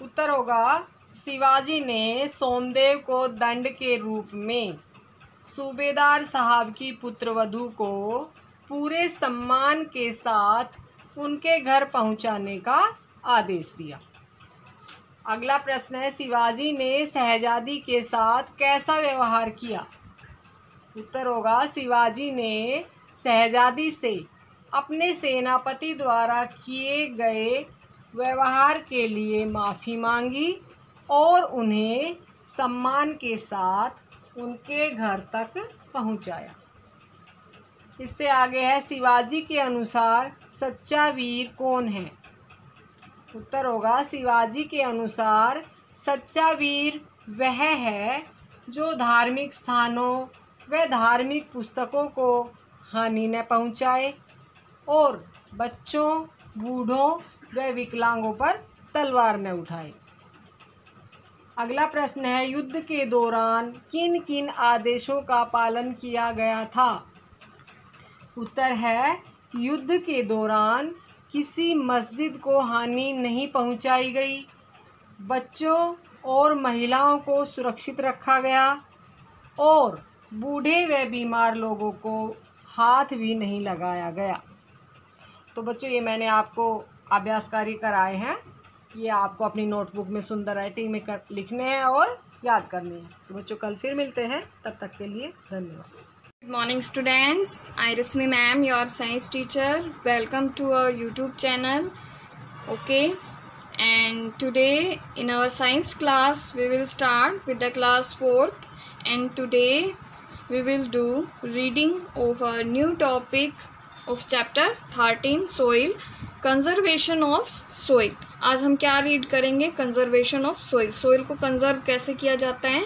उत्तर होगा, शिवाजी ने सोमदेव को दंड के रूप में सूबेदार साहब की पुत्रवधू को पूरे सम्मान के साथ उनके घर पहुंचाने का आदेश दिया। अगला प्रश्न है, शिवाजी ने शहजादी के साथ कैसा व्यवहार किया? उत्तर होगा, शिवाजी ने शहजादी से अपने सेनापति द्वारा किए गए व्यवहार के लिए माफ़ी मांगी और उन्हें सम्मान के साथ उनके घर तक पहुंचाया। इससे आगे है, शिवाजी के अनुसार सच्चा वीर कौन है? उत्तर होगा, शिवाजी के अनुसार सच्चा वीर वह है जो धार्मिक स्थानों व धार्मिक पुस्तकों को हानि न पहुंचाए और बच्चों, बूढ़ों व विकलांगों पर तलवार न उठाए। अगला प्रश्न है, युद्ध के दौरान किन किन आदेशों का पालन किया गया था? उत्तर है, युद्ध के दौरान किसी मस्जिद को हानि नहीं पहुंचाई गई, बच्चों और महिलाओं को सुरक्षित रखा गया और बूढ़े व बीमार लोगों को हाथ भी नहीं लगाया गया। तो बच्चों, ये मैंने आपको अभ्यास कार्य कराए हैं। ये आपको अपनी नोटबुक में सुंदर राइटिंग में लिखने हैं और याद करने हैं। तो बच्चों, कल फिर मिलते हैं, तब तक के लिए धन्यवाद। Good morning students, I Rasmi ma'am, your science teacher. Welcome to our YouTube channel. Okay, and today in our science class we will start with the class 4th, and today we will do reading of a new topic of chapter 13 soil, conservation of soil. आज हम क्या read करेंगे? Conservation of soil, soil को conserve कैसे किया जाता है।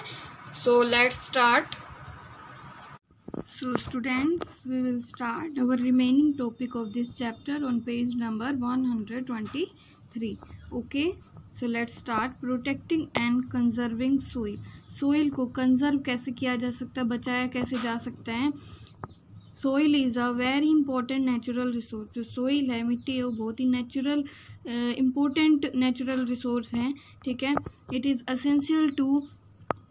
So let's start. So students, we will start our remaining topic of this chapter on page number 123. Okay, so let's start. Protecting and conserving soil. Soil को conserve कैसे किया जा सकता है, बचाया कैसे जा सकता है. Soil is a very important natural resource. जो सोइल है, मिट्टी है, वो बहुत ही नेचुरल इम्पोर्टेंट नेचुरल रिसोर्स है. ठीक है. It is essential to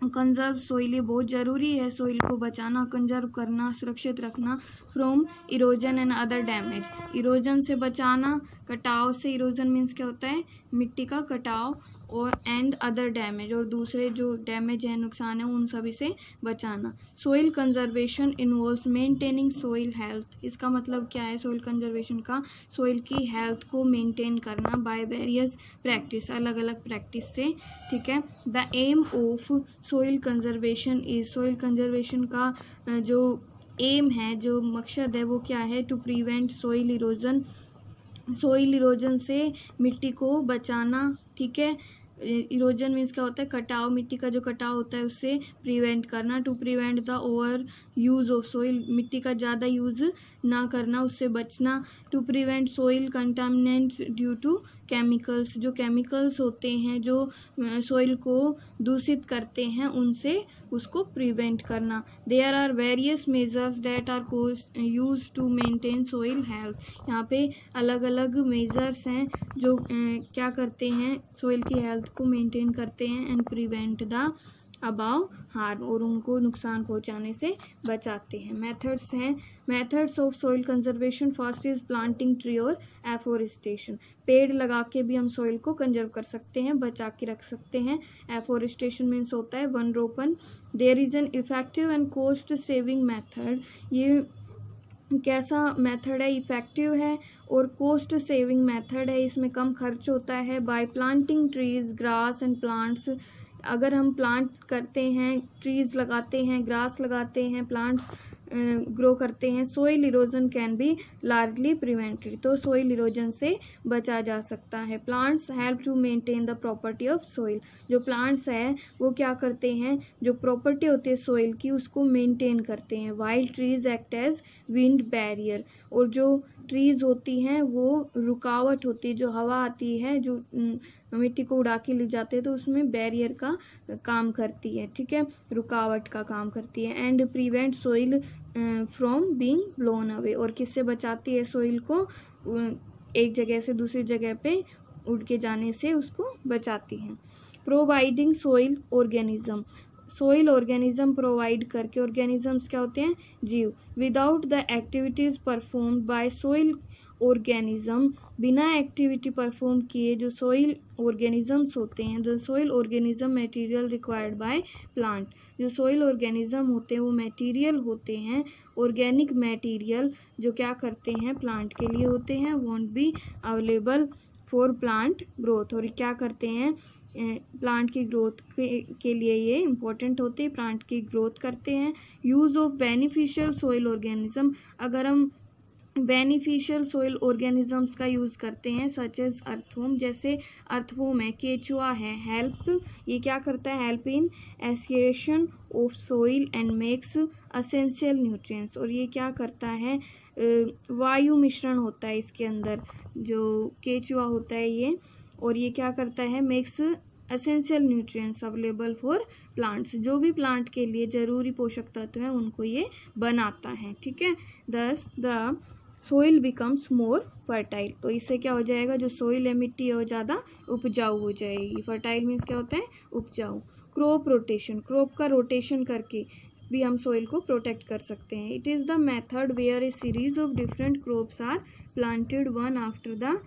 conserve soil. ये बहुत ज़रूरी है सोइल को बचाना, कंजर्व करना, सुरक्षित रखना from erosion and other damage. Erosion से बचाना, कटाव से. इरोजन मीन्स क्या होता है, मिट्टी का कटाव, और एंड अदर डैमेज, और दूसरे जो डैमेज है, नुकसान है, उन सभी से बचाना. Soil conservation involves maintaining soil health. इसका मतलब क्या है सोइल कंजर्वेशन का, सोइल की हेल्थ को मेंटेन करना बाय वेरियस प्रैक्टिस, अलग अलग प्रैक्टिस से. ठीक है. The aim of soil conservation is, soil conservation का जो एम है, जो मकसद है, वो क्या है, to prevent soil erosion. Soil erosion से मिट्टी को बचाना. ठीक है. इरोजन मीन्स क्या होता है, कटाव, मिट्टी का जो कटाव होता है उससे प्रिवेंट करना. To prevent the over use of soil, मिट्टी का ज़्यादा यूज ना करना, उससे बचना. To prevent soil contaminants due to chemicals, जो केमिकल्स होते हैं जो सोइल को दूषित करते हैं, उनसे उसको प्रिवेंट करना. There are various measures that are use to maintain soil health. यहाँ पे अलग अलग मेजर्स हैं जो क्या करते हैं, सोइल की हेल्थ को मेंटेन करते हैं and prevent the above harm, और उनको नुकसान पहुंचाने से बचाते हैं. मेथड्स हैं. Methods of soil conservation. First is planting tree और एफोरेस्टेशन. पेड़ लगा के भी हम सोइल को कंजर्व कर सकते हैं, बचा के रख सकते हैं. एफोरेस्टेशन मीन्स होता है वन रोपण. There is an effective and cost saving method. ये कैसा मेथड है, इफेक्टिव है और कॉस्ट सेविंग मेथड है, इसमें कम खर्च होता है. Bye planting trees, grass and plants. अगर हम प्लांट करते हैं, ट्रीज लगाते हैं, ग्रास लगाते हैं, प्लांट्स ग्रो करते हैं, soil erosion can be largely prevented. तो सोइल इरोजन से बचा जा सकता है. Plants help to maintain the property of soil. जो प्लांट्स है वो क्या करते हैं, जो प्रॉपर्टी होती है सोइल की उसको मेंटेन करते हैं. Wild trees act as wind barrier. और जो ट्रीज होती हैं वो रुकावट होती है, जो हवा आती है, जो मिट्टी को उड़ा के ले जाते हैं, तो उसमें बैरियर का काम करती है. ठीक है. रुकावट का काम करती है. And prevent soil from being blown away. और किससे बचाती है सोइल को, एक जगह से दूसरी जगह पे उड़ के जाने से उसको बचाती है. Providing soil organism. Soil organism provide करके. ऑर्गेनिजम्स क्या होते हैं, जीव. Without the activities performed by soil organism. बिना एक्टिविटी परफॉर्म किए जो सोइल ऑर्गेनिजम्स होते हैं, जो soil organism material required by plant. जो सोइल ऑर्गेनिज्म होते हैं वो मटेरियल होते हैं, ऑर्गेनिक मटेरियल, जो क्या करते हैं, प्लांट के लिए होते हैं. Want be available for plant growth. और क्या करते हैं, प्लांट की ग्रोथ के लिए ये इम्पोर्टेंट होते हैं, प्लांट की ग्रोथ करते हैं. Use of beneficial soil organism. अगर हम बेनिफिशियल सोइल ऑर्गेनिजम्स का यूज़ करते हैं, सच एज अर्थवॉर्म. जैसे अर्थवॉर्म है, केचुआ है. हेल्प, ये क्या करता है, help in aspiration of soil and makes essential nutrients. और ये क्या करता है, वायु मिश्रण होता है इसके अंदर, जो केचुआ होता है ये. और ये क्या करता है, makes essential nutrients available for plants. जो भी प्लांट के लिए ज़रूरी पोषक तत्व हैं उनको ये बनाता है. ठीक है. दस the soil becomes more fertile. तो इससे क्या हो जाएगा, जो सोइल है, मिट्टी है, वो ज़्यादा उपजाऊ हो जाएगी. फर्टाइल मीन्स क्या होता है, उपजाऊ. Crop rotation. क्रॉप का रोटेशन करके भी हम सोइल को प्रोटेक्ट कर सकते हैं. It is the method where a series of different crops are planted one after the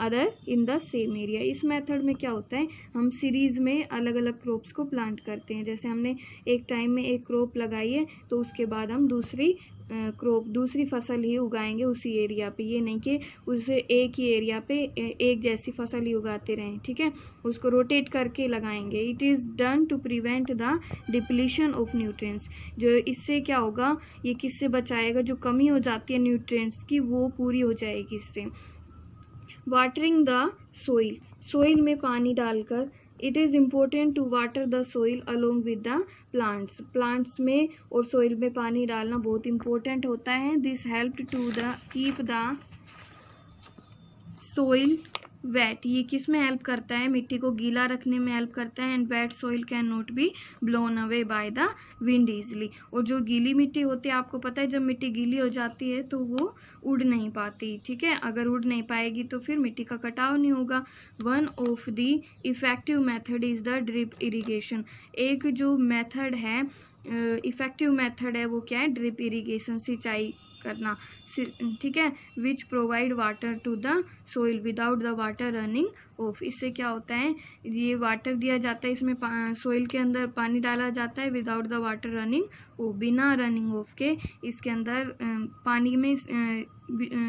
other in the same area. इस मेथड में क्या होता है, हम सीरीज़ में अलग अलग क्रॉप्स को प्लांट करते हैं. जैसे हमने एक टाइम में एक क्रॉप लगाई है, तो उसके बाद हम दूसरी दूसरी फसल ही उगाएंगे उसी एरिया पे. ये नहीं कि उसे एक ही एरिया पे एक जैसी फसल ही उगाते रहें. ठीक है. उसको रोटेट करके लगाएंगे. It is done to prevent the depletion of nutrients. जो इससे क्या होगा, ये किससे बचाएगा, जो कमी हो जाती है न्यूट्रिएंट्स की वो पूरी हो जाएगी इससे. Watering the soil. सोइल में पानी डालकर it is important to water the soil along with the plants. Plants में और सोइल में पानी डालना बहुत इम्पोर्टेंट होता है। This help to the keep the soil wet. ये किस में हेल्प करता है? मिट्टी को गीला रखने में हेल्प करता है। And wet soil can not be blown away by the wind easily. और जो गीली मिट्टी होती है, आपको पता है जब मिट्टी गीली हो जाती है तो वो उड़ नहीं पाती, ठीक है। अगर उड़ नहीं पाएगी तो फिर मिट्टी का कटाव नहीं होगा। One of the effective method is the drip irrigation. एक जो मेथड है, इफेक्टिव मेथड है, वो क्या है? ड्रिप इरिगेशन, सिंचाई करना, ठीक है। Which provide water to the soil without the water running off. इससे क्या होता है? ये वाटर दिया जाता है, इसमें सोइल के अंदर पानी डाला जाता है without the water running of, बिना रनिंग ऑफ के इसके अंदर पानी में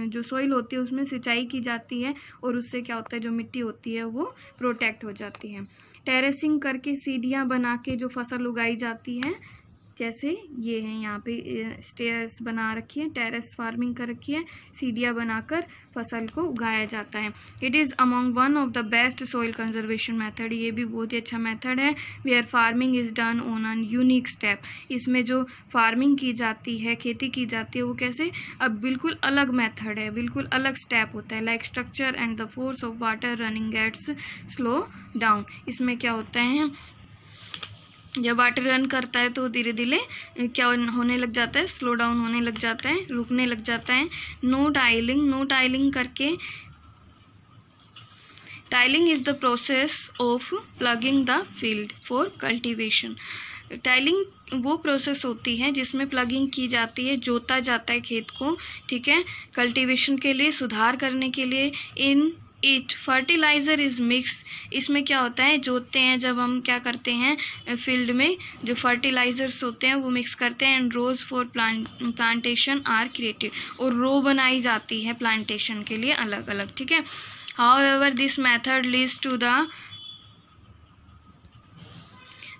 जो सोइल होती है उसमें सिंचाई की जाती है और उससे क्या होता है? जो मिट्टी होती है वो प्रोटेक्ट हो जाती है। टेरेसिंग करके सीढ़ियाँ बना के जो फसल उगाई जाती है, जैसे ये है यहाँ पे स्टेयर्स बना रखी है, टेरेस फार्मिंग कर रखी है, सीढ़ियाँ बनाकर फसल को उगाया जाता है। It is among one of the best soil conservation method. ये भी बहुत ही अच्छा मेथड है। Where farming is done on an unique step. इसमें जो फार्मिंग की जाती है, खेती की जाती है, वो कैसे? अब बिल्कुल अलग मेथड है, बिल्कुल अलग स्टेप होता है। Like structure and the force of water running gets slow down. इसमें क्या होता है? जब वाटर रन करता है तो धीरे धीरे क्या होने लग जाता है? स्लो डाउन होने लग जाता है, रुकने लग जाता है। No tilling. नो टाइलिंग करके, tilling is the process of plugging the field for cultivation. Tilling वो प्रोसेस होती है जिसमें प्लगिंग की जाती है, जोता जाता है खेत को, ठीक है, कल्टीवेशन के लिए, सुधार करने के लिए। In it fertiliser is mix. इसमें क्या होता है? जोतते हैं जब हम, क्या करते हैं? फील्ड में जो फर्टिलाइजर्स होते हैं वो मिक्स करते हैं। And rows for plantation are created. और रो बनाई जाती है प्लांटेशन के लिए अलग अलग, ठीक है। However this method leads to the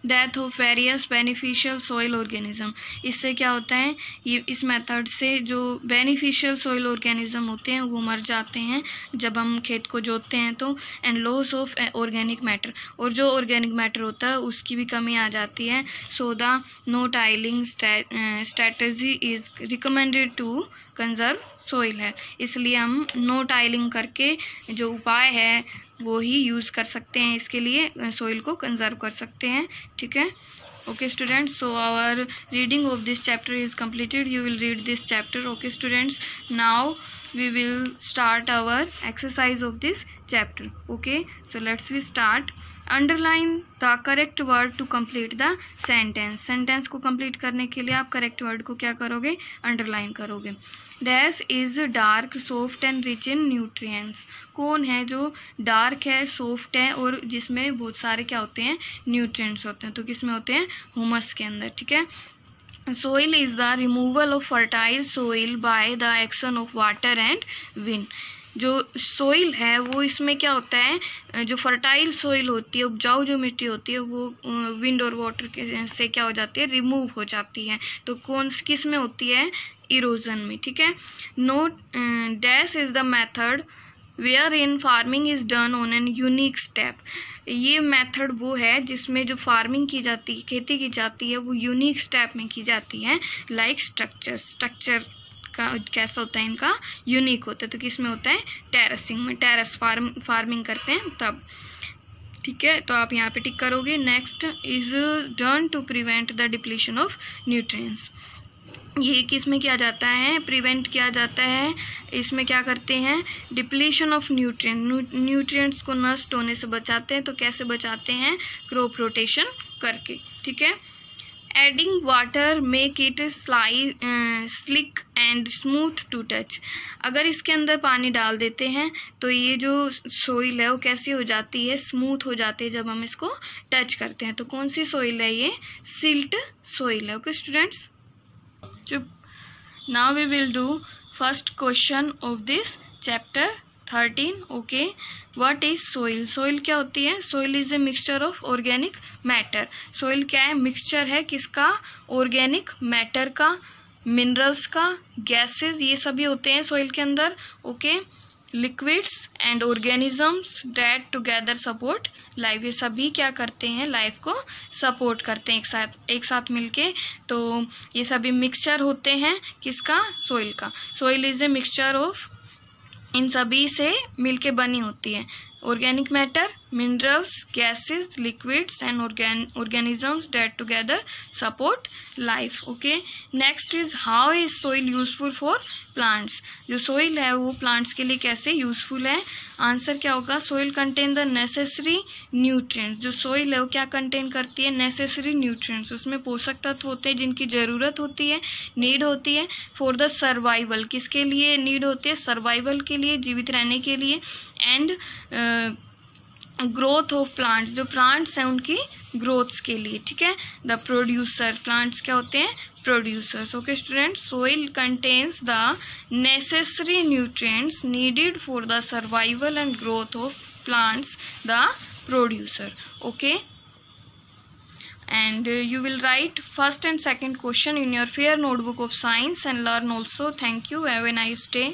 death of various beneficial soil organism. इससे क्या होता है? ये इस मेथड से जो बेनिफिशियल सॉइल ऑर्गेनिज्म होते हैं वो मर जाते हैं जब हम खेत को जोतते हैं तो। And loss of organic matter. और जो ऑर्गेनिक मैटर होता है उसकी भी कमी आ जाती है। So the no tilling strategy is recommended to conserve soil है। इसलिए हम नो टाइलिंग करके जो उपाय है वो ही यूज़ कर सकते हैं, इसके लिए सोइल को कंजर्व कर सकते हैं, ठीक है। Okay students, so our reading of this chapter is completed. You will read this chapter. Okay students, now we will start our exercise of this chapter. Okay, so let's we start. Underline the correct word to complete the sentence. Sentence को complete करने के लिए आप correct word को क्या करोगे? Underline करोगे। Dash is dark, soft and rich in nutrients. कौन है जो dark है, soft है और जिसमें बहुत सारे क्या होते हैं? nutrients होते हैं। तो किसमें होते हैं? humus के अंदर, ठीक है। Soil is the removal of fertile soil by the action of water and wind. जो सोइल है वो इसमें क्या होता है? जो फर्टाइल सोइल होती है, उपजाऊ जो मिट्टी होती है, वो विंड और वाटर से क्या हो जाती है? रिमूव हो जाती है। तो कौन किस में होती है? इरोजन में, ठीक है। No dash is the method where in farming is done on an unique step. ये मेथड वो है जिसमें जो फार्मिंग की जाती है, खेती की जाती है, वो यूनिक स्टेप में की जाती है। Like structure. स्ट्रक्चर का कैसा होता है? इनका यूनिक होता है। तो किस में होता है? टेरेसिंग में। टेरेस फार्मिंग करते हैं तब, ठीक है। तो आप यहाँ पे टिक करोगे। Next is done to prevent the depletion of nutrients. ये किस में किया जाता है? प्रिवेंट किया जाता है। इसमें क्या करते हैं? डिप्लीशन ऑफ न्यूट्रिएंट्स को नष्ट होने से बचाते हैं। तो कैसे बचाते हैं? क्रॉप रोटेशन करके, ठीक है। Adding water make it slick and smooth to touch. अगर इसके अंदर पानी डाल देते हैं तो ये जो सोइल है वो कैसी हो जाती है? स्मूथ हो जाती है जब हम इसको टच करते हैं। तो कौन सी सोइल है ये? सिल्ट सोइल है। ओके स्टूडेंट्स, चुप। Now we will do first question of this chapter 13. Okay, what is soil? Soil क्या होती है? Soil is a mixture of organic matter. Soil क्या है? मिक्सचर है किसका? ऑर्गेनिक मैटर का, मिनरल्स का, गैसेस, ये सभी होते हैं सोइल के अंदर। Okay, liquids and organisms that together support life। ये सभी क्या करते हैं, लाइफ को सपोर्ट करते हैं एक साथ मिलके। तो ये सभी मिक्सचर होते हैं किसका, सोइल का। Soil is a mixture of, इन सभी से मिलके बनी होती है। Organic matter, minerals, gases, liquids and organisms that together support life। Okay, next is how is soil useful for plants. जो सोइल है वो प्लांट्स के लिए कैसे यूजफुल है। आंसर क्या होगा, soil contain the necessary nutrients. जो सोइल है वो क्या कंटेन करती है, नेसेसरी न्यूट्रिएंट्स। उसमें पोषक तत्व होते हैं जिनकी ज़रूरत होती है, नीड होती है फॉर द सर्वाइवल। किसके लिए नीड होती है, सर्वाइवल के लिए, जीवित रहने के लिए। एंड ग्रोथ ऑफ प्लांट्स, जो प्लांट्स हैं उनकी ग्रोथ्स के लिए, ठीक है। द प्रोड्यूसर, प्लांट्स क्या होते हैं, producers. Okay students, soil contains the necessary nutrients needed for the survival and growth of plants, the producer. Okay, and you will write first and second question in your fair notebook of science and learn also. Thank you, have a nice day.